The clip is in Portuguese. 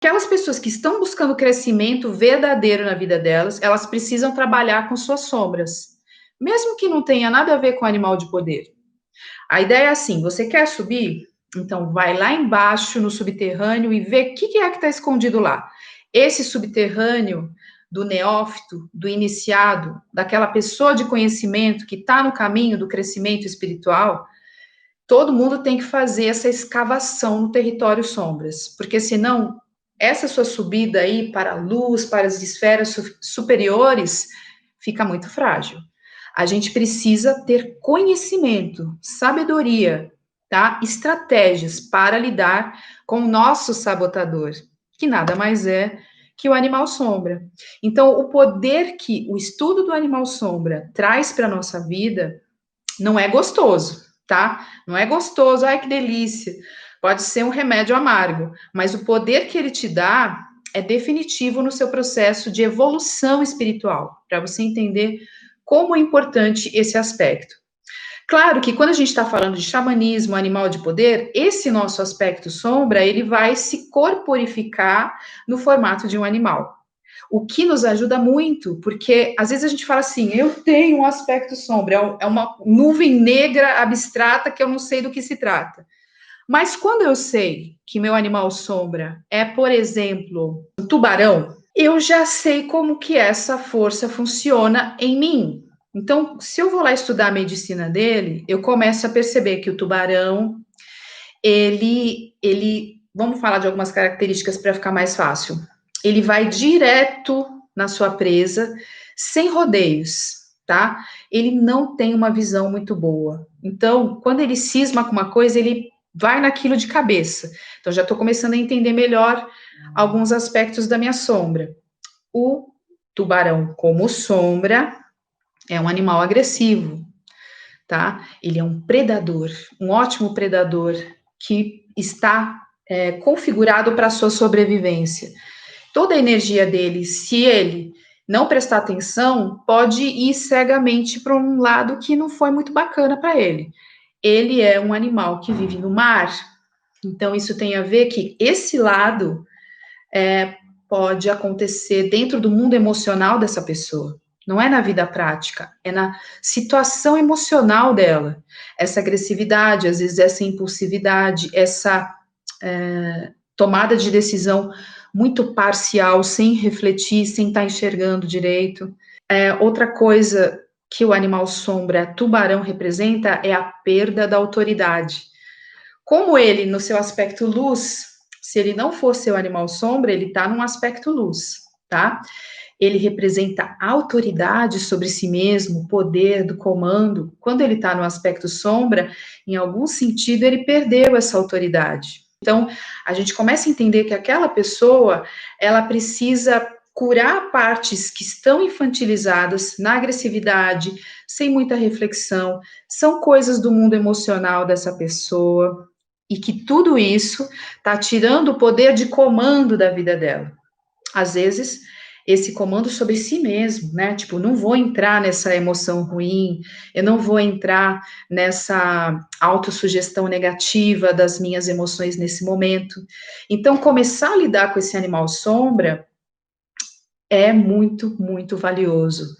Aquelas pessoas que estão buscando crescimento verdadeiro na vida delas, elas precisam trabalhar com suas sombras, mesmo que não tenha nada a ver com o animal de poder. A ideia é assim: você quer subir? Então vai lá embaixo no subterrâneo e vê o que é que está escondido lá. Esse subterrâneo do neófito, do iniciado, daquela pessoa de conhecimento que está no caminho do crescimento espiritual, todo mundo tem que fazer essa escavação no território sombras, porque senão essa sua subida aí para a luz, para as esferas superiores, fica muito frágil. A gente precisa ter conhecimento, sabedoria, tá? Estratégias para lidar com o nosso sabotador, que nada mais é que o animal sombra. Então, o poder que o estudo do animal sombra traz para a nossa vida não é gostoso, tá? Não é gostoso, ai que delícia. Pode ser um remédio amargo, mas o poder que ele te dá é definitivo no seu processo de evolução espiritual, para você entender como é importante esse aspecto. Claro que quando a gente está falando de xamanismo, animal de poder, esse nosso aspecto sombra, ele vai se corporificar no formato de um animal. O que nos ajuda muito, porque às vezes a gente fala assim, eu tenho um aspecto sombra, é uma nuvem negra abstrata que eu não sei do que se trata. Mas quando eu sei que meu animal sombra é, por exemplo, um tubarão, eu já sei como que essa força funciona em mim. Então, se eu vou lá estudar a medicina dele, eu começo a perceber que o tubarão, vamos falar de algumas características para ficar mais fácil. Ele vai direto na sua presa, sem rodeios, tá? Ele não tem uma visão muito boa. Então, quando ele cisma com uma coisa, ele vai naquilo de cabeça. Então, já estou começando a entender melhor alguns aspectos da minha sombra. O tubarão, como sombra, é um animal agressivo, tá? Ele é um predador, um ótimo predador que está configurado para a sua sobrevivência. Toda a energia dele, se ele não prestar atenção, pode ir cegamente para um lado que não foi muito bacana para ele. Ele é um animal que vive no mar, então isso tem a ver que esse lado pode acontecer dentro do mundo emocional dessa pessoa. Não é na vida prática, é na situação emocional dela. Essa agressividade, às vezes essa impulsividade, essa tomada de decisão muito parcial, sem refletir, sem estar enxergando direito. Outra coisa que o animal sombra tubarão representa é a perda da autoridade. Como ele, no seu aspecto luz, se ele não for seu animal sombra, ele está num aspecto luz, tá? Ele representa autoridade sobre si mesmo, poder do comando. Quando ele está no aspecto sombra, em algum sentido, ele perdeu essa autoridade. Então, a gente começa a entender que aquela pessoa, ela precisa curar partes que estão infantilizadas na agressividade, sem muita reflexão, são coisas do mundo emocional dessa pessoa, e que tudo isso está tirando o poder de comando da vida dela. Às vezes, esse comando sobre si mesmo, né? Tipo, não vou entrar nessa emoção ruim, eu não vou entrar nessa autossugestão negativa das minhas emoções nesse momento. Então, começar a lidar com esse animal sombra é muito, muito valioso.